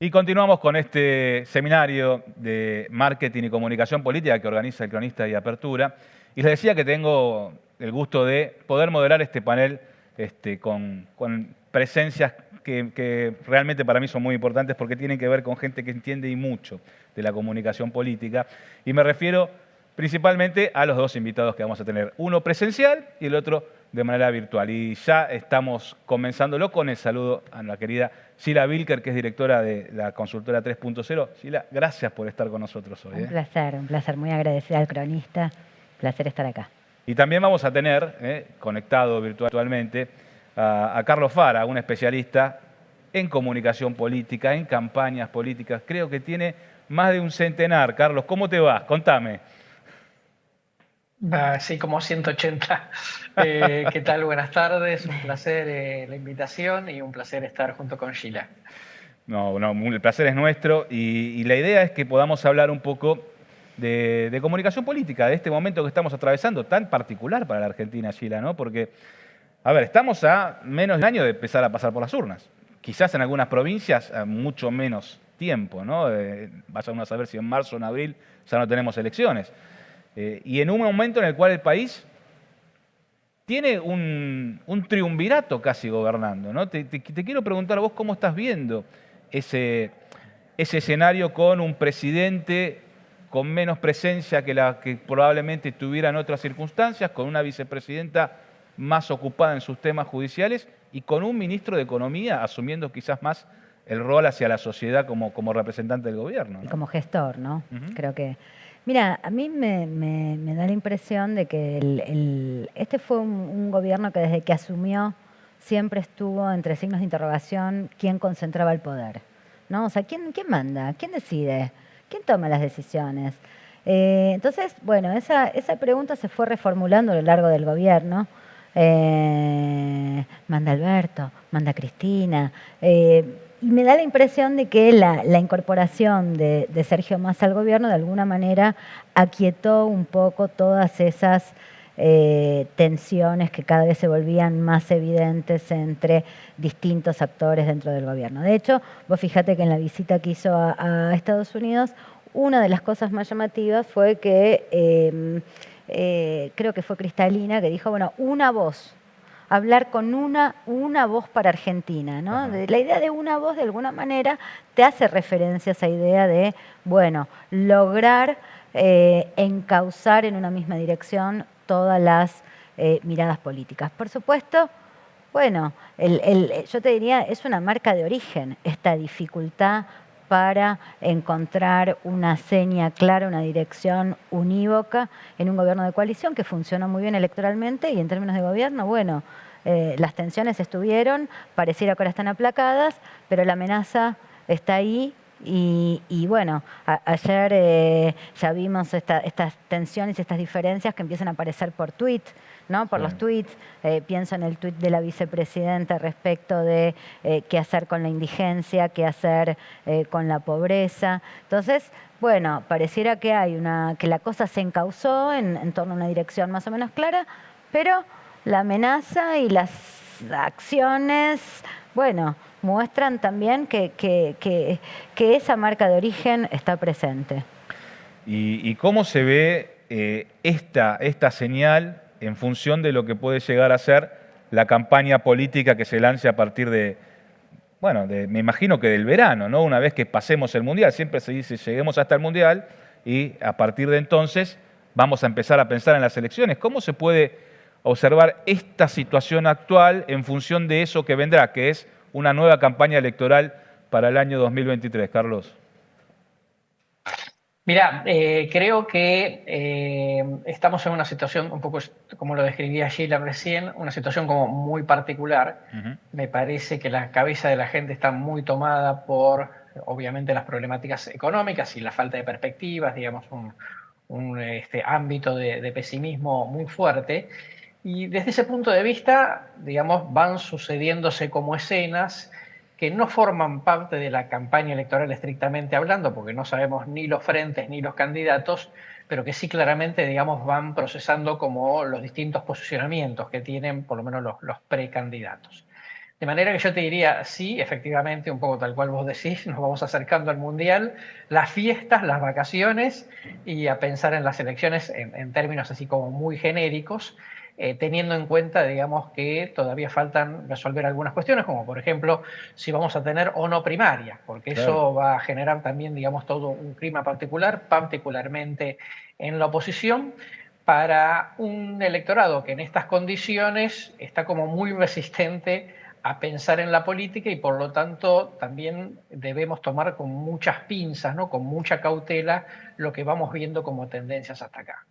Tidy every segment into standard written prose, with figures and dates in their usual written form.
Y continuamos con este seminario de marketing y comunicación política que organiza El Cronista y Apertura. Y les decía que tengo el gusto de poder moderar este panel con presencias que realmente para mí son muy importantes porque tienen que ver con gente que entiende y mucho de la comunicación política. Y me refiero principalmente a los dos invitados que vamos a tener, uno presencial y el otro de manera virtual. Y ya estamos comenzándolo con el saludo a la querida Sheila Bilker, que es directora de la consultora 3.0. Sheila, gracias por estar con nosotros hoy. Un placer, muy agradecida al cronista, placer estar acá. Y también vamos a tener, conectado virtualmente, a Carlos Fara, un especialista en comunicación política, en campañas políticas. Creo que tiene más de un centenar. Carlos, ¿cómo te va? Contame. Sí, como 180. ¿Qué tal? Buenas tardes. Un placer la invitación y un placer estar junto con Sheila. No, el placer es nuestro y la idea es que podamos hablar un poco de comunicación política, de este momento que estamos atravesando, tan particular para la Argentina, Sheila, ¿no? Porque, a ver, estamos a menos de un año de empezar a pasar por las urnas. Quizás en algunas provincias a mucho menos tiempo, ¿no? Vaya uno a saber si en marzo o en abril ya no tenemos elecciones. Y en un momento en el cual el país tiene un triunvirato casi gobernando, ¿no? Te quiero preguntar a vos cómo estás viendo ese escenario con un presidente con menos presencia que la que probablemente tuviera en otras circunstancias, con una vicepresidenta más ocupada en sus temas judiciales y con un ministro de Economía asumiendo quizás más el rol hacia la sociedad como representante del gobierno, ¿no? Y como gestor, ¿no? Creo que... Mira, a mí me da la impresión de que este fue un gobierno que desde que asumió siempre estuvo entre signos de interrogación quién concentraba el poder, ¿no? O sea, ¿quién manda? ¿Quién decide? ¿Quién toma las decisiones? Entonces, bueno, esa pregunta se fue reformulando a lo largo del gobierno. Manda Alberto, manda Cristina. Y me da la impresión de que la incorporación de Sergio Massa al gobierno de alguna manera aquietó un poco todas esas tensiones que cada vez se volvían más evidentes entre distintos actores dentro del gobierno. De hecho, vos fíjate que en la visita que hizo a Estados Unidos, una de las cosas más llamativas fue que creo que fue Cristalina que dijo, bueno, una voz. Hablar con una voz para Argentina, ¿no? La idea de una voz, de alguna manera, te hace referencia a esa idea de, bueno, lograr encauzar en una misma dirección todas las miradas políticas. Por supuesto, bueno, yo te diría, es una marca de origen esta dificultad para encontrar una seña clara, una dirección unívoca en un gobierno de coalición que funcionó muy bien electoralmente y en términos de gobierno, bueno, las tensiones estuvieron, pareciera que ahora están aplacadas, pero la amenaza está ahí y bueno, ayer ya vimos estas tensiones y estas diferencias que empiezan a aparecer por tweets, ¿no? Por los tweets, pienso en el tweet de la vicepresidenta respecto de qué hacer con la indigencia, qué hacer con la pobreza. Entonces, bueno, pareciera que que la cosa se encauzó en torno a una dirección más o menos clara, pero la amenaza y las acciones, bueno, muestran también que esa marca de origen está presente. ¿Y cómo se ve esta señal en función de lo que puede llegar a ser la campaña política que se lance a partir me imagino que del verano, ¿no? Una vez que pasemos el Mundial, siempre se dice lleguemos hasta el Mundial y a partir de entonces vamos a empezar a pensar en las elecciones. ¿Cómo se puede observar esta situación actual en función de eso que vendrá, que es una nueva campaña electoral para el año 2023, Carlos? Mira, creo que estamos en una situación un poco, como lo describía Sheila recién, una situación como muy particular. Me parece que la cabeza de la gente está muy tomada por, obviamente, las problemáticas económicas y la falta de perspectivas, digamos, un ámbito de pesimismo muy fuerte. Y desde ese punto de vista, digamos, van sucediéndose como escenas que no forman parte de la campaña electoral estrictamente hablando, porque no sabemos ni los frentes ni los candidatos, pero que sí claramente, digamos, van procesando como los distintos posicionamientos que tienen por lo menos los precandidatos. De manera que yo te diría, sí, efectivamente, un poco tal cual vos decís, nos vamos acercando al Mundial, las fiestas, las vacaciones y a pensar en las elecciones en términos así como muy genéricos, teniendo en cuenta, digamos, que todavía faltan resolver algunas cuestiones, como por ejemplo, si vamos a tener o no primarias, porque Claro. eso va a generar también, digamos, todo un clima particular, particularmente en la oposición, para un electorado que en estas condiciones está como muy resistente a pensar en la política y por lo tanto también debemos tomar con muchas pinzas, ¿no? Con mucha cautela lo que vamos viendo como tendencias hasta acá.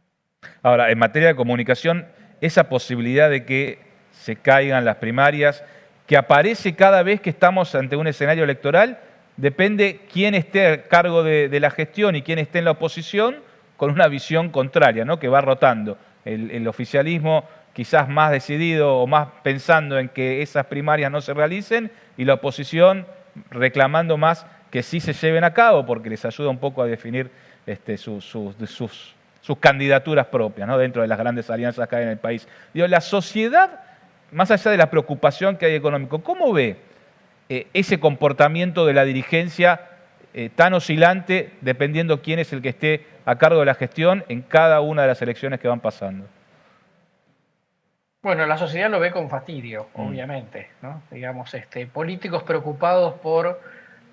Ahora, en materia de comunicación, esa posibilidad de que se caigan las primarias, que aparece cada vez que estamos ante un escenario electoral, depende quién esté a cargo de la gestión y quién esté en la oposición con una visión contraria, ¿no? Que va rotando. El oficialismo quizás más decidido o más pensando en que esas primarias no se realicen y la oposición reclamando más que sí se lleven a cabo porque les ayuda un poco a definir sus candidaturas propias, ¿no? Dentro de las grandes alianzas que hay en el país. Digo, la sociedad, más allá de la preocupación que hay económico, ¿cómo ve ese comportamiento de la dirigencia tan oscilante dependiendo quién es el que esté a cargo de la gestión en cada una de las elecciones que van pasando? Bueno, la sociedad lo ve con fastidio, obviamente, ¿no? Digamos, políticos preocupados por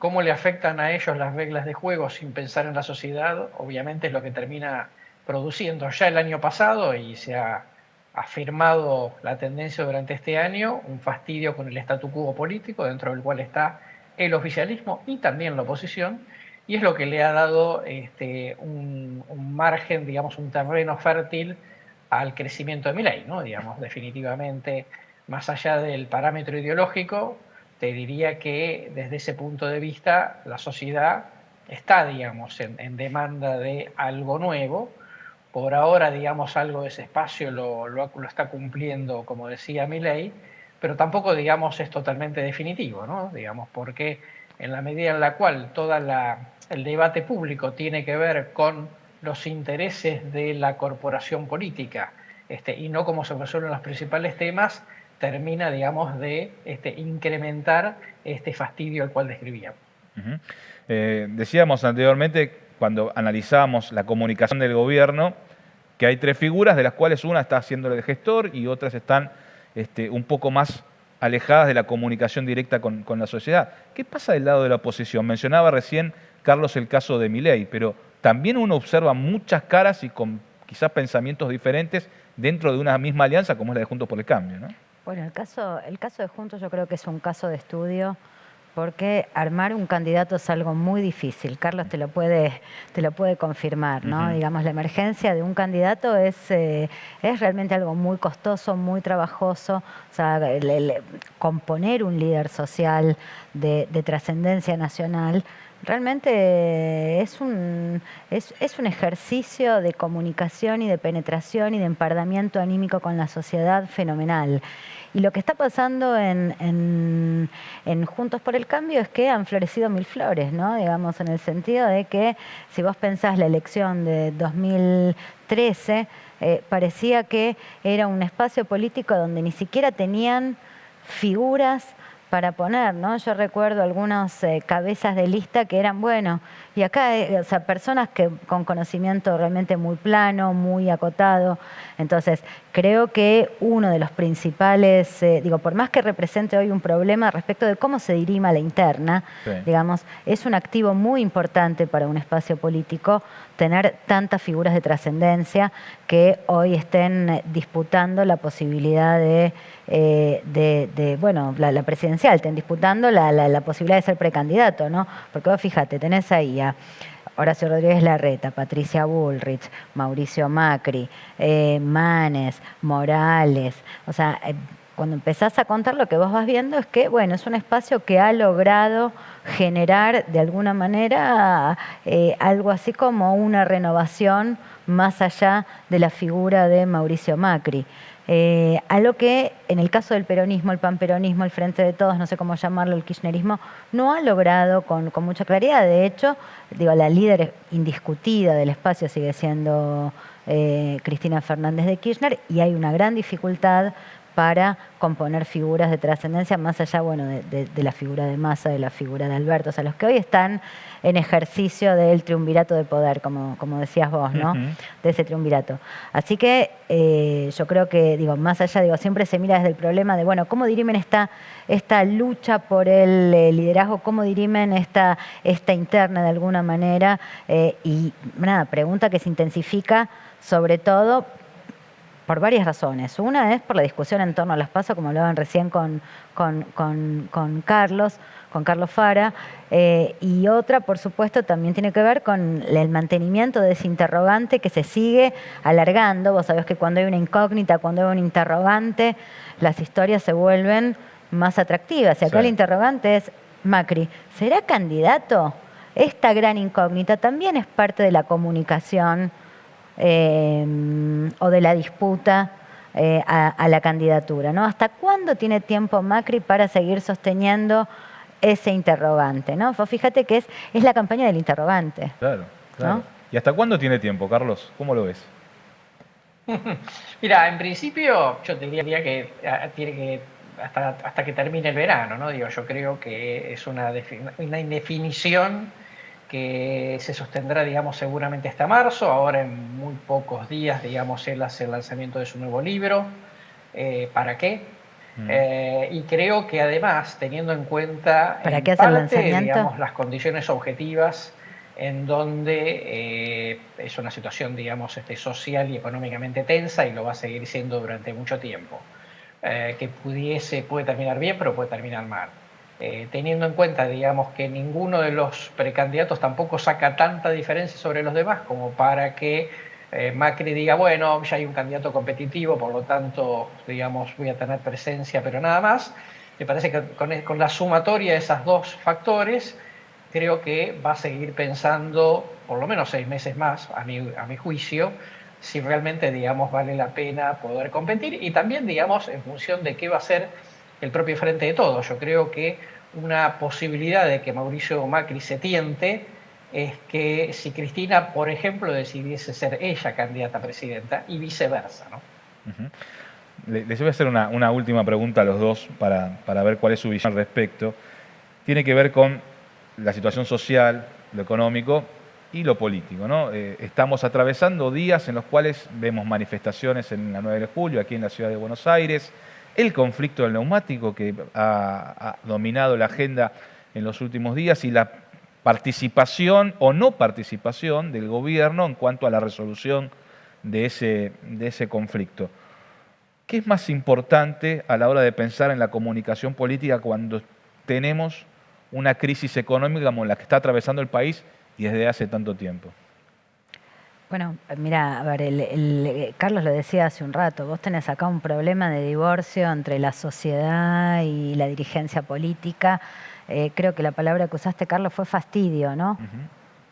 cómo le afectan a ellos las reglas de juego sin pensar en la sociedad, obviamente es lo que termina produciendo ya el año pasado y se ha afirmado la tendencia durante este año, un fastidio con el statu quo político dentro del cual está el oficialismo y también la oposición, y es lo que le ha dado un margen, digamos, un terreno fértil al crecimiento de Milei, ¿no? Digamos, definitivamente, más allá del parámetro ideológico, te diría que desde ese punto de vista la sociedad está, digamos, en demanda de algo nuevo. Por ahora, digamos, algo de ese espacio lo está cumpliendo, como decía Milei, pero tampoco, digamos, es totalmente definitivo, ¿no? Digamos, porque en la medida en la cual todo el debate público tiene que ver con los intereses de la corporación política y no cómo se resuelven los principales temas, termina, digamos, de incrementar este fastidio al cual describíamos. Decíamos anteriormente, cuando analizábamos la comunicación del gobierno, que hay tres figuras, de las cuales una está haciéndole de gestor y otras están un poco más alejadas de la comunicación directa con la sociedad. ¿Qué pasa del lado de la oposición? Mencionaba recién, Carlos, el caso de Milei, pero también uno observa muchas caras y con quizás pensamientos diferentes dentro de una misma alianza como es la de Juntos por el Cambio, ¿no? Bueno, el caso de Juntos yo creo que es un caso de estudio porque armar un candidato es algo muy difícil. Carlos te lo puede confirmar, ¿no? Digamos, la emergencia de un candidato es realmente algo muy costoso, muy trabajoso. O sea, componer un líder social de trascendencia nacional realmente es un ejercicio de comunicación y de penetración y de empardamiento anímico con la sociedad fenomenal. Y lo que está pasando en Juntos por el Cambio es que han florecido mil flores, ¿no? Digamos, en el sentido de que si vos pensás la elección de 2013, parecía que era un espacio político donde ni siquiera tenían figuras para poner, ¿no? Yo recuerdo algunas cabezas de lista que eran, bueno, y acá, o sea, personas que con conocimiento realmente muy plano, muy acotado. Entonces, creo que uno de los principales, por más que represente hoy un problema respecto de cómo se dirima la interna, sí, digamos, es un activo muy importante para un espacio político tener tantas figuras de trascendencia que hoy estén disputando la posibilidad la presidencial, estén disputando la posibilidad de ser precandidato, ¿no? Porque vos fíjate, tenés ahí a Horacio Rodríguez Larreta, Patricia Bullrich, Mauricio Macri, Manes, Morales. O sea, cuando empezás a contar lo que vos vas viendo es que, bueno, es un espacio que ha logrado generar de alguna manera algo así como una renovación más allá de la figura de Mauricio Macri. A lo que en el caso del peronismo, el panperonismo, el Frente de Todos, no sé cómo llamarlo, el kirchnerismo, no ha logrado con mucha claridad. De hecho, la líder indiscutida del espacio sigue siendo Cristina Fernández de Kirchner y hay una gran dificultad para componer figuras de trascendencia más allá, bueno, de la figura de Massa, de la figura de Alberto, o sea, los que hoy están en ejercicio del triunvirato de poder, como decías vos, ¿no? De ese triunvirato. Así que yo creo que, más allá, siempre se mira desde el problema de, bueno, ¿cómo dirimen esta lucha por el liderazgo? ¿Cómo dirimen esta interna de alguna manera? Y nada, pregunta que se intensifica sobre todo por varias razones. Una es por la discusión en torno a las PASO, como hablaban recién con Carlos Fara, y otra, por supuesto, también tiene que ver con el mantenimiento de ese interrogante que se sigue alargando. Vos sabés que cuando hay una incógnita, cuando hay un interrogante, las historias se vuelven más atractivas. Y acá el interrogante es, Macri, ¿será candidato? Esta gran incógnita también es parte de la comunicación o de la disputa a la candidatura, ¿no? ¿Hasta cuándo tiene tiempo Macri para seguir sosteniendo ese interrogante, ¿no? Fíjate que es la campaña del interrogante. Claro. ¿No? ¿Y hasta cuándo tiene tiempo, Carlos? ¿Cómo lo ves? Mira, en principio yo te diría que tiene que hasta que termine el verano, ¿no? Yo creo que es una indefinición que se sostendrá, seguramente hasta marzo. Ahora en muy pocos días, él hace el lanzamiento de su nuevo libro. ¿Para qué? Y creo que además, teniendo en cuenta ¿Para qué hace el lanzamiento? las condiciones objetivas en donde es una situación, social y económicamente tensa, y lo va a seguir siendo durante mucho tiempo. Que puede terminar bien, pero puede terminar mal. Teniendo en cuenta, que ninguno de los precandidatos tampoco saca tanta diferencia sobre los demás como para que Macri diga, bueno, ya hay un candidato competitivo, por lo tanto, voy a tener presencia, pero nada más. Me parece que con la sumatoria de esos dos factores, creo que va a seguir pensando por lo menos 6 meses más, a mi juicio, si realmente, vale la pena poder competir, y también, en función de qué va a ser el propio Frente de Todos. Yo creo que una posibilidad de que Mauricio Macri se tiente es que si Cristina, por ejemplo, decidiese ser ella candidata a presidenta y viceversa, ¿no? Les voy a hacer una última pregunta a los dos para ver cuál es su visión al respecto. Tiene que ver con la situación social, lo económico y lo político, ¿no? Estamos atravesando días en los cuales vemos manifestaciones en la 9 de julio, aquí en la ciudad de Buenos Aires, el conflicto del neumático que ha dominado la agenda en los últimos días y la participación o no participación del gobierno en cuanto a la resolución de ese conflicto. ¿Qué es más importante a la hora de pensar en la comunicación política cuando tenemos una crisis económica como la que está atravesando el país y desde hace tanto tiempo? Bueno, mira, a ver, Carlos lo decía hace un rato, vos tenés acá un problema de divorcio entre la sociedad y la dirigencia política. Creo que la palabra que usaste, Carlos, fue fastidio, ¿no?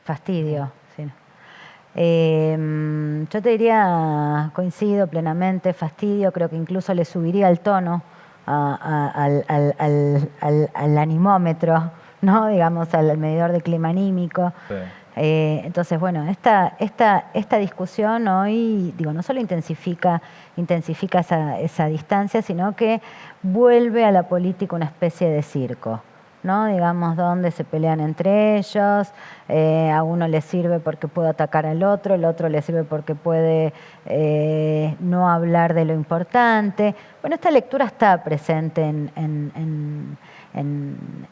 Fastidio, sí. Yo te diría, coincido plenamente, fastidio, creo que incluso le subiría el tono al animómetro, ¿no? Al medidor de clima anímico. Sí. Entonces, bueno, esta discusión hoy, no solo intensifica esa distancia, sino que vuelve a la política una especie de circo, ¿no? Donde se pelean entre ellos, a uno le sirve porque puede atacar al otro, el otro le sirve porque puede no hablar de lo importante. Bueno, esta lectura está presente en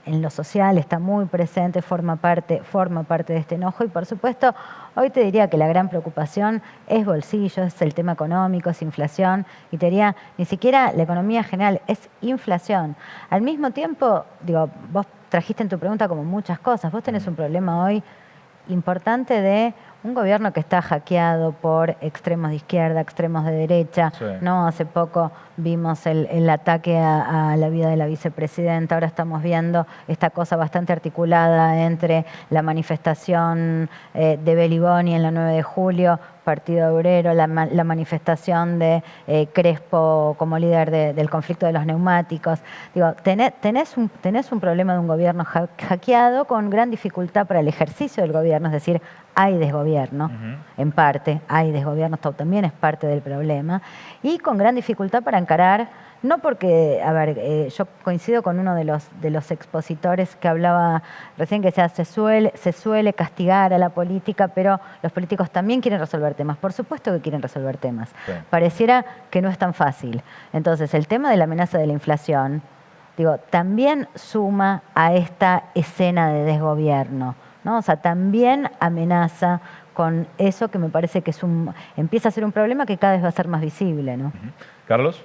lo social, está muy presente, forma parte de este enojo, y por supuesto hoy te diría que la gran preocupación es bolsillo, es el tema económico, es inflación, y te diría, ni siquiera la economía general, es inflación. Al mismo tiempo, vos trajiste en tu pregunta como muchas cosas, vos tenés un problema hoy importante de un gobierno que está hackeado por extremos de izquierda, extremos de derecha. Sí. ¿No? Hace poco vimos el ataque a la vida de la vicepresidenta, ahora estamos viendo esta cosa bastante articulada entre la manifestación de Beliboni en la 9 de julio, Partido Obrero, la manifestación de Crespo como líder del conflicto de los neumáticos. Tenés un problema de un gobierno hackeado con gran dificultad para el ejercicio del gobierno, es decir, hay desgobierno, en parte, hay desgobierno, esto también es parte del problema, y con gran dificultad para encarar No porque, a ver, yo coincido con uno de los expositores que hablaba recién, que se suele castigar a la política, pero los políticos también quieren resolver temas. Por supuesto que quieren resolver temas. Sí. Pareciera que no es tan fácil. Entonces, el tema de la amenaza de la inflación, digo, también suma a esta escena de desgobierno, ¿no? O sea, también amenaza con eso que me parece que empieza a ser un problema que cada vez va a ser más visible, ¿no? Carlos.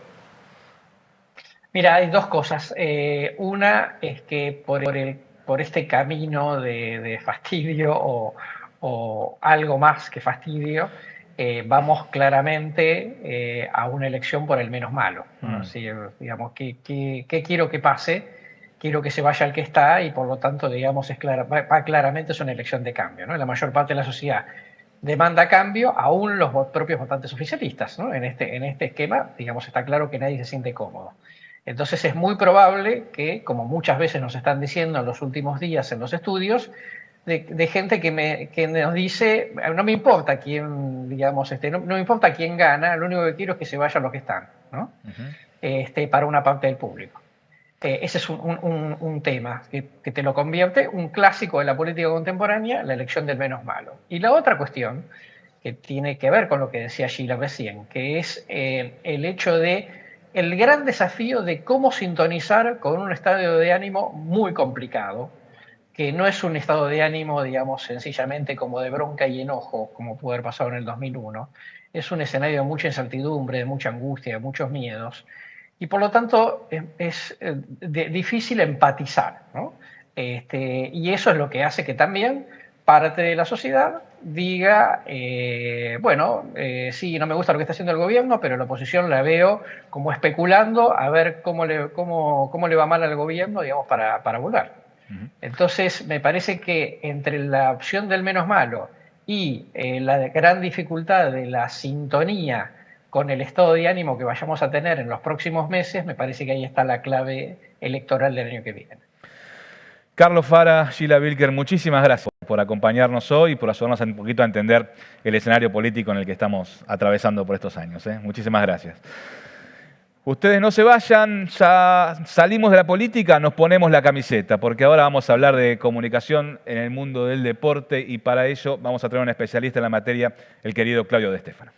Mira, hay dos cosas. Una es que por este camino de fastidio o algo más que fastidio, vamos claramente a una elección por el menos malo, ¿no? Así, digamos, ¿qué quiero que pase? Quiero que se vaya el que está y por lo tanto, digamos, claramente es una elección de cambio, ¿no? La mayor parte de la sociedad demanda cambio, aún los propios votantes oficialistas, ¿no? En este esquema, digamos, está claro que nadie se siente cómodo. Entonces es muy probable que, como muchas veces nos están diciendo en los últimos días en los estudios, de gente que nos dice, no me importa quién, digamos, no me importa quién gana, lo único que quiero es que se vayan los que están, ¿no? Para una parte del público. Ese es un tema que te lo convierte un clásico de la política contemporánea, la elección del menos malo. Y la otra cuestión, que tiene que ver con lo que decía Sheila recién, que es el hecho de el gran desafío de cómo sintonizar con un estado de ánimo muy complicado, que no es un estado de ánimo, digamos, sencillamente como de bronca y enojo, como pudo haber pasado en el 2001. Es un escenario de mucha incertidumbre, de mucha angustia, de muchos miedos. Y por lo tanto es difícil empatizar, ¿no? Y eso es lo que hace que también parte de la sociedad diga, sí, no me gusta lo que está haciendo el gobierno, pero la oposición la veo como especulando a ver cómo le va mal al gobierno, digamos, para volver. Entonces, me parece que entre la opción del menos malo y la gran dificultad de la sintonía con el estado de ánimo que vayamos a tener en los próximos meses, me parece que ahí está la clave electoral del año que viene. Carlos Fara, Sheila Bilker, muchísimas gracias por acompañarnos hoy y por ayudarnos un poquito a entender el escenario político en el que estamos atravesando por estos años. Muchísimas gracias. Ustedes no se vayan, ya salimos de la política, nos ponemos la camiseta, porque ahora vamos a hablar de comunicación en el mundo del deporte y para ello vamos a traer un especialista en la materia, el querido Claudio De Stefano.